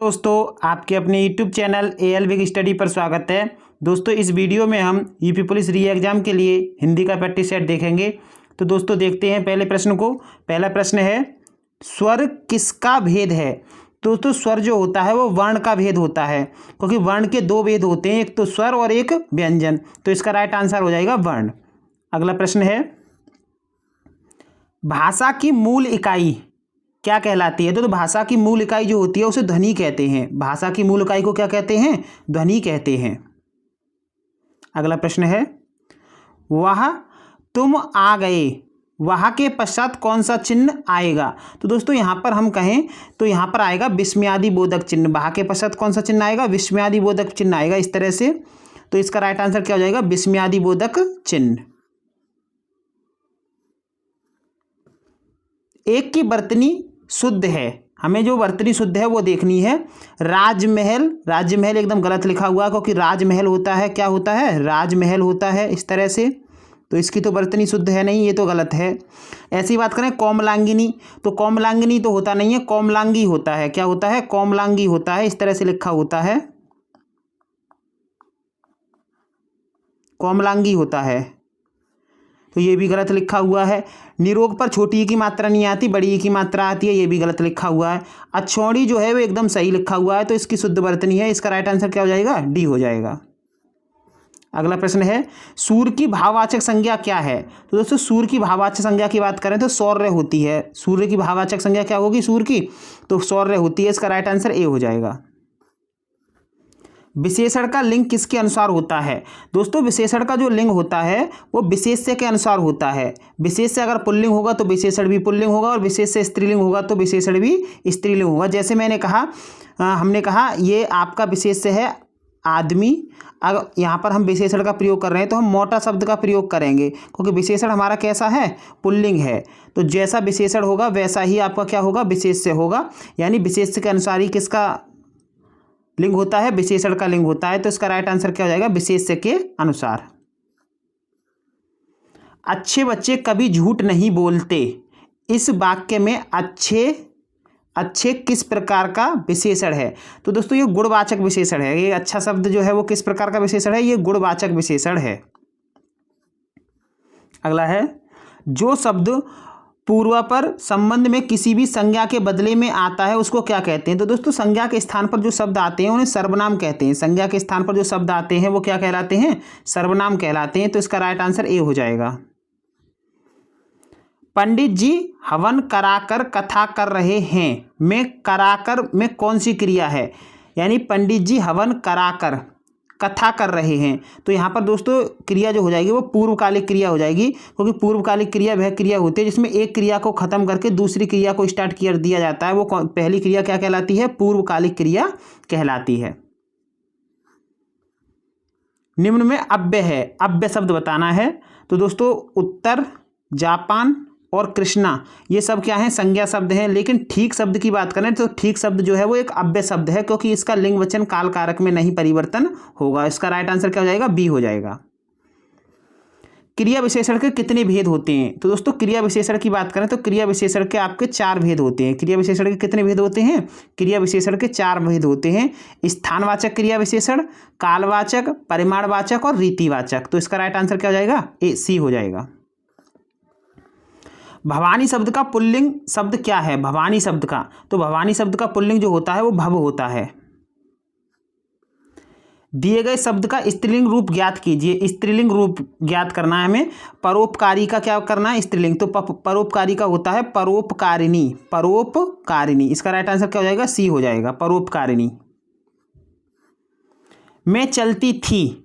दोस्तों आपके अपने YouTube चैनल AL विग स्टडी पर स्वागत है। दोस्तों इस वीडियो में हम यूपी पुलिस री एग्ज़ाम के लिए हिंदी का प्रैक्टिस सेट देखेंगे। तो दोस्तों देखते हैं पहले प्रश्न को। पहला प्रश्न है, स्वर किसका भेद है। दोस्तों स्वर जो होता है वो वर्ण का भेद होता है, क्योंकि वर्ण के दो भेद होते हैं, एक तो स्वर और एक व्यंजन। तो इसका राइट आंसर हो जाएगा वर्ण। अगला प्रश्न है, भाषा की मूल इकाई क्या कहलाती है। तो भाषा की मूल इकाई जो होती है उसे ध्वनि कहते हैं। भाषा की मूल इकाई को क्या कहते हैं, ध्वनि कहते हैं। अगला प्रश्न है, वह तुम आ गए, वह के पश्चात कौन सा चिन्ह आएगा। तो दोस्तों यहाँ पर हम कहें तो यहाँ पर आएगा विस्मयादि बोधक चिन्ह। वह के पश्चात कौन सा चिन्ह आएगा, विस्मयादि बोधक चिन्ह आएगा इस तरह से। तो इसका राइट आंसर क्या हो जाएगा, विस्मयादि बोधक चिन्ह। एक की वर्तनी शुद्ध है, हमें जो वर्तनी शुद्ध है वो देखनी है। राजमहल, राजमहल एकदम गलत लिखा हुआ है, क्योंकि राजमहल होता है, क्या होता है, राजमहल होता है इस तरह से। तो इसकी तो वर्तनी शुद्ध है नहीं, ये तो गलत है। ऐसी बात करें कोमलांगिनी, तो कोमलांगिनी तो होता नहीं है, कोमलांगी होता है। क्या होता है, कोमलांगी होता है, इस तरह से लिखा होता है, कोमलांगी होता है। तो ये भी गलत लिखा हुआ है। निरोग पर छोटी ई की मात्रा नहीं आती, बड़ी ई की मात्रा आती है, ये भी गलत लिखा हुआ है। अच्छौड़ी जो है वो एकदम सही लिखा हुआ है, तो इसकी शुद्ध वर्तनी है। इसका राइट आंसर क्या हो जाएगा, डी हो जाएगा। अगला प्रश्न है, सूर की भाववाचक संज्ञा क्या है। तो दोस्तों सूर की भाववाचक संज्ञा की बात करें तो सौर्य होती है। सूर्य की भाववाचक संज्ञा क्या होगी सूर की, तो सौर्य होती है। इसका राइट आंसर ए हो जाएगा। विशेषण का लिंग किसके अनुसार होता है। दोस्तों विशेषण का जो लिंग होता है वो विशेष्य के अनुसार होता है। विशेष्य अगर पुल्लिंग होगा तो विशेषण भी पुल्लिंग होगा, और विशेष्य स्त्रीलिंग होगा तो विशेषण भी स्त्रीलिंग होगा। जैसे मैंने कहा, हमने कहा ये आपका विशेष्य है आदमी। अगर यहाँ पर हम विशेषण का प्रयोग कर रहे हैं तो हम मोटा शब्द का प्रयोग करेंगे, क्योंकि विशेषण हमारा कैसा है, पुल्लिंग है। तो जैसा विशेषण होगा वैसा ही आपका क्या होगा, विशेष्य होगा। यानी विशेष्य के अनुसार ही किसका लिंग होता है, विशेषण का लिंग होता है। तो इसका राइट आंसर क्या हो जाएगा, विशेष्य के अनुसार। अच्छे बच्चे कभी झूठ नहीं बोलते, इस वाक्य में अच्छे किस प्रकार का विशेषण है। तो दोस्तों ये गुणवाचक विशेषण है। ये अच्छा शब्द जो है वो किस प्रकार का विशेषण है, ये गुणवाचक विशेषण है। अगला है, जो शब्द पूर्वापर संबंध में किसी भी संज्ञा के बदले में आता है उसको क्या कहते हैं। तो दोस्तों संज्ञा के स्थान पर जो शब्द आते हैं उन्हें सर्वनाम कहते हैं। संज्ञा के स्थान पर जो शब्द आते हैं वो क्या कहलाते हैं, सर्वनाम कहलाते हैं। तो इसका राइट आंसर ए हो जाएगा। पंडित जी हवन कराकर कथा कर रहे हैं, में कराकर में कौन सी क्रिया है। यानी पंडित जी हवन कराकर कथा कर रहे हैं, तो यहाँ पर दोस्तों क्रिया जो हो जाएगी वो पूर्वकालिक क्रिया हो जाएगी, क्योंकि पूर्वकालिक क्रिया वह क्रिया होती है जिसमें एक क्रिया को खत्म करके दूसरी क्रिया को स्टार्ट कर दिया जाता है। वो पहली क्रिया क्या कहलाती है, पूर्वकालिक क्रिया कहलाती है। निम्न में अव्यय है, अव्यय शब्द बताना है। तो दोस्तों उत्तर, जापान और कृष्णा ये सब क्या है, संज्ञा शब्द हैं। लेकिन ठीक शब्द की बात करें तो ठीक शब्द जो है वो एक अव्यय शब्द है, क्योंकि इसका लिंग वचन काल कारक में नहीं परिवर्तन होगा। इसका राइट आंसर क्या हो जाएगा, बी हो जाएगा। क्रिया विशेषण के कितने भेद होते हैं। तो दोस्तों क्रिया विशेषण की बात करें तो क्रिया विशेषण के आपके 4 भेद होते हैं। क्रिया विशेषण के कितने भेद होते हैं, क्रिया विशेषण के 4 भेद होते हैं। स्थानवाचक क्रिया विशेषण, कालवाचक, परिमाणवाचक और रीतिवाचक। तो इसका राइट आंसर क्या हो जाएगा, ए सी हो जाएगा। भवानी शब्द का पुल्लिंग शब्द क्या है, भवानी शब्द का। तो भवानी शब्द का पुल्लिंग जो होता है वो भव होता है। दिए गए शब्द का स्त्रीलिंग रूप ज्ञात कीजिए। स्त्रीलिंग रूप ज्ञात करना है हमें। परोपकारी का क्या करना है, स्त्रीलिंग। तो परोपकारी का होता है परोपकारिणी, परोपकारिणी। इसका राइट आंसर क्या हो जाएगा, सी हो जाएगा, परोपकारिणी। मैं चलती थी,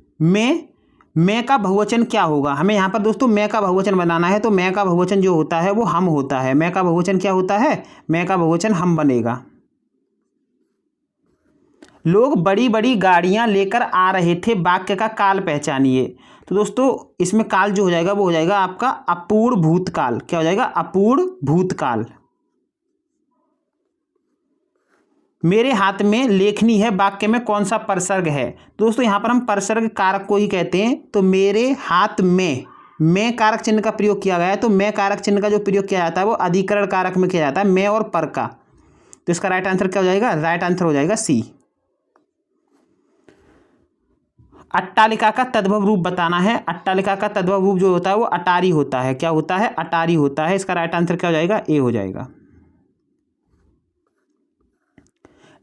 मैं का बहुवचन क्या होगा। हमें यहाँ पर दोस्तों मैं का बहुवचन बनाना है, तो मैं का बहुवचन जो होता है वो हम होता है। मैं का बहुवचन क्या होता है, मैं का बहुवचन हम बनेगा। लोग बड़ी बड़ी गाड़ियां लेकर आ रहे थे, वाक्य का काल पहचानिए। तो दोस्तों इसमें काल जो हो जाएगा वो हो जाएगा आपका अपूर्ण भूतकाल। क्या हो जाएगा, अपूर्ण भूतकाल। मेरे हाथ में लेखनी है, वाक्य में कौन सा परसर्ग है। दोस्तों यहाँ पर हम परसर्ग कारक को ही कहते हैं। तो मेरे हाथ में कारक चिन्ह का प्रयोग किया गया है। तो मैं कारक चिन्ह का जो प्रयोग किया जाता है वो अधिकरण कारक में किया जाता है, मैं और पर का। तो इसका राइट आंसर क्या हो जाएगा? राइट आंसर हो जाएगा सी। अट्टालिका का तद्भव रूप बताना है। अट्टालिका का तद्भव रूप जो होता है वो अटारी होता है। क्या होता है? अटारी होता है। इसका राइट आंसर क्या हो जाएगा? ए हो जाएगा।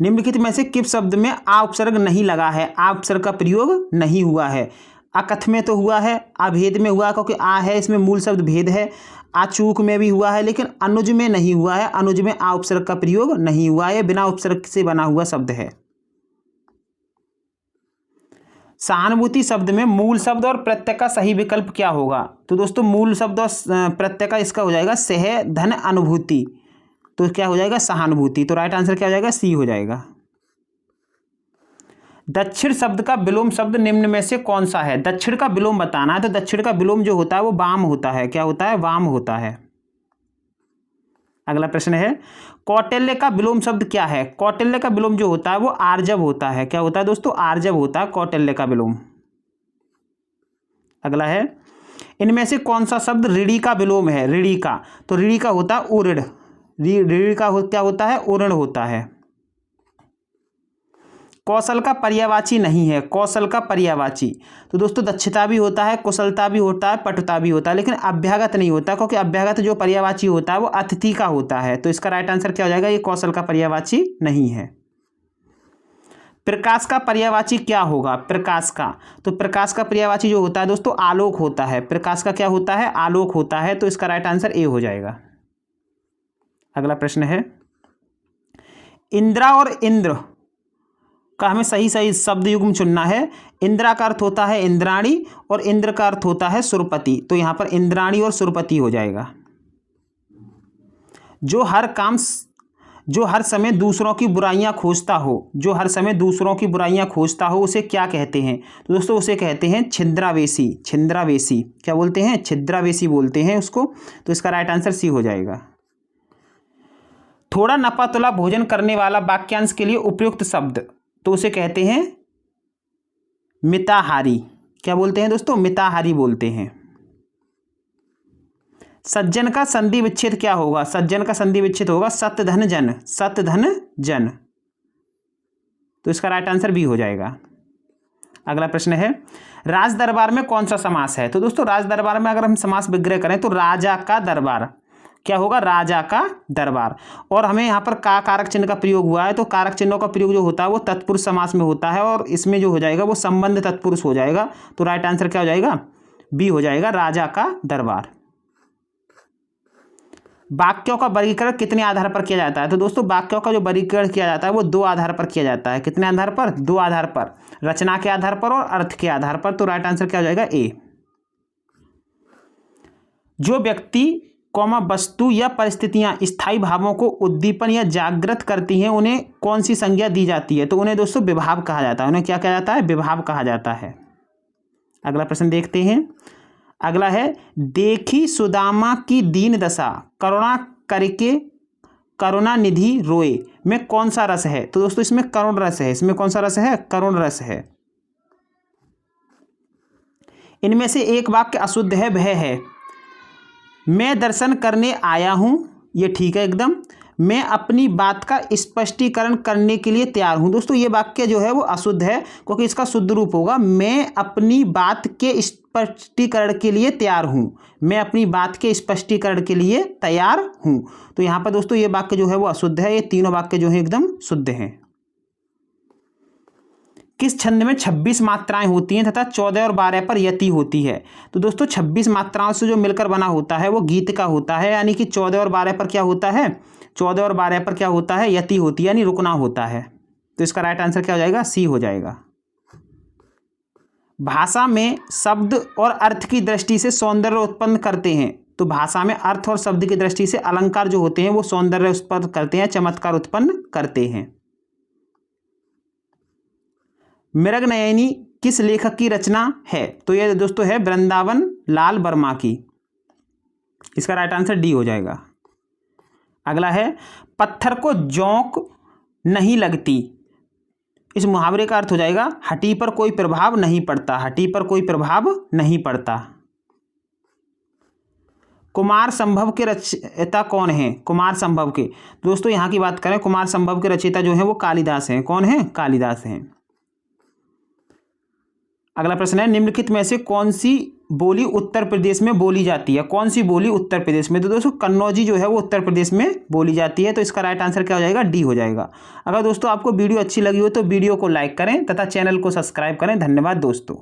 निम्नलिखित में से किस शब्द में आ उपसर्ग नहीं लगा है? आ उपसर्ग का प्रयोग नहीं हुआ है। अकथ में तो हुआ है, अभेद में हुआ क्योंकि आ है, इसमें मूल शब्द भेद है। आचूक में भी हुआ है, लेकिन अनुज में नहीं हुआ है। अनुज में आ उपसर्ग का प्रयोग नहीं हुआ है, बिना उपसर्ग से बना हुआ शब्द है। सहानुभूति शब्द में मूल शब्द और प्रत्यय का सही विकल्प क्या होगा? तो दोस्तों मूल शब्द और प्रत्यय का इसका हो जाएगा सह धन अनुभूति, तो क्या हो जाएगा? सहानुभूति। तो राइट आंसर क्या हो जाएगा? सी हो जाएगा। दक्षिण शब्द का विलोम शब्द निम्न में से कौन सा है? दक्षिण का विलोम बताना है, तो दक्षिण का विलोम जो होता है वो वाम होता है। क्या होता है? वाम होता है। अगला प्रश्न है, कौटिल्य का विलोम शब्द क्या है? कौटिल्य का विलोम जो होता है वो आर्जव होता है। क्या होता है दोस्तों? आर्जव होता है कौटिल्य का विलोम। अगला है, इनमें से कौन सा शब्द ऋणी का विलोम है? ऋणी का, तो ऋणी का होता है उऋण। ऋणी का क्या होता है? उऋण होता है। कौशल का पर्यायवाची नहीं है। कौशल का पर्यायवाची, तो दोस्तों दक्षता भी होता है, कुशलता भी होता है, पटुता भी होता है, लेकिन अभ्यागत नहीं होता, क्योंकि अभ्यागत जो पर्यायवाची होता है वो अतिथि का होता है। तो इसका राइट आंसर क्या हो जाएगा? ये कौशल का पर्यायवाची नहीं है। प्रकाश का पर्यायवाची क्या होगा? प्रकाश का, तो प्रकाश का पर्यायवाची जो होता है दोस्तों आलोक होता है। प्रकाश का क्या होता है? आलोक होता है। तो इसका राइट आंसर ए हो जाएगा। अगला प्रश्न है, इंद्रा और इंद्र का हमें सही सही शब्द युग्म चुनना है। इंद्रा का अर्थ होता है इंद्राणी और इंद्र का अर्थ होता है सुरपति, तो यहां पर इंद्राणी और सुरपति हो जाएगा। जो हर समय दूसरों की बुराइयां खोजता हो, जो हर समय दूसरों की बुराइयां खोजता हो, उसे क्या कहते हैं? तो दोस्तों उसे कहते हैं छिंद्रावेशी। छिंद्रावेशी क्या बोलते हैं? छिंद्रावेशी बोलते हैं उसको। तो इसका राइट आंसर सी हो जाएगा। थोड़ा नपा तुला भोजन करने वाला वाक्यांश के लिए उपयुक्त शब्द, तो उसे कहते हैं मिताहारी। क्या बोलते हैं दोस्तों? मिताहारी बोलते हैं। सज्जन का संधि विच्छेद क्या होगा? सज्जन का संधि विच्छेद होगा सत धन जन। सत धन जन, तो इसका राइट आंसर बी हो जाएगा। अगला प्रश्न है, राज दरबार में कौन सा समास है? तो दोस्तों राज दरबार में अगर हम समास विग्रह करें तो राजा का दरबार क्या होगा? राजा का दरबार। और हमें यहाँ पर का कारक चिन्ह का प्रयोग हुआ है, तो कारक चिन्हों का प्रयोग जो होता है वो तत्पुरुष समास में होता है, और इसमें जो हो जाएगा वो संबंध तत्पुरुष हो जाएगा। तो राइट आंसर क्या हो जाएगा? बी हो जाएगा, राजा का दरबार। वाक्यों का वर्गीकरण कितने आधार पर किया जाता है? तो दोस्तों वाक्यों का जो वर्गीकरण किया जाता है वो दो आधार पर किया जाता है। कितने आधार पर? दो आधार पर, रचना के आधार पर और अर्थ के आधार पर। तो राइट आंसर क्या हो जाएगा? ए। जो व्यक्ति वस्तु या परिस्थितियां स्थायी भावों को उद्दीपन या जागृत करती हैं उन्हें कौन सी संज्ञा दी जाती है? तो उन्हें दोस्तों विभाव कहा जाता है। उन्हें क्या कहा जाता है? विभाव कहा जाता है। अगला प्रश्न देखते हैं। अगला है, देखी सुदामा की दीन दशा करुणा करके करुणा निधि रोए में कौन सा रस है? तो दोस्तों इसमें करुण रस है। इसमें कौन सा रस है? करुण रस है। इनमें से एक वाक्य अशुद्ध है, वह है मैं दर्शन करने आया हूं। ये ठीक है एकदम। मैं अपनी बात का स्पष्टीकरण करने के लिए तैयार हूं। दोस्तों ये वाक्य जो है वो अशुद्ध है, क्योंकि इसका शुद्ध रूप होगा मैं अपनी बात के स्पष्टीकरण के लिए तैयार हूं। मैं अपनी बात के स्पष्टीकरण के लिए तैयार हूं। तो यहां पर दोस्तों ये वाक्य जो है वो अशुद्ध है। ये तीनों वाक्य जो है एकदम शुद्ध हैं। किस छंद में 26 मात्राएं होती हैं तथा 14 और 12 पर यति होती है? तो दोस्तों 26 मात्राओं से जो मिलकर बना होता है वो गीत का होता है, यानी कि 14 और 12 पर क्या होता है? 14 और 12 पर क्या होता है? यति होती है, यानी रुकना होता है। तो इसका राइट आंसर क्या हो जाएगा? सी हो जाएगा। भाषा में शब्द और अर्थ की दृष्टि से सौंदर्य उत्पन्न करते हैं। तो भाषा में अर्थ और शब्द की दृष्टि से अलंकार जो होते हैं वो सौंदर्य उत्पन्न करते हैं, चमत्कार उत्पन्न करते हैं। मृगनयनी किस लेखक की रचना है? तो ये दोस्तों है वृंदावन लाल वर्मा की। इसका राइट आंसर डी हो जाएगा। अगला है, पत्थर को जोंक नहीं लगती। इस मुहावरे का अर्थ हो जाएगा हड्डी पर कोई प्रभाव नहीं पड़ता। हड्डी पर कोई प्रभाव नहीं पड़ता। कुमार संभव के रचयिता कौन है? कुमार संभव के, दोस्तों यहाँ की बात करें, कुमार संभव के रचयिता जो है वो कालिदास हैं। कौन है? कालिदास हैं। अगला प्रश्न है, निम्नलिखित में से कौन सी बोली उत्तर प्रदेश में बोली जाती है? कौन सी बोली उत्तर प्रदेश में? तो दोस्तों कन्नौजी जो है वो उत्तर प्रदेश में बोली जाती है। तो इसका राइट आंसर क्या हो जाएगा? डी हो जाएगा। अगर दोस्तों आपको वीडियो अच्छी लगी हो तो वीडियो को लाइक करें तथा चैनल को सब्सक्राइब करें। धन्यवाद दोस्तों।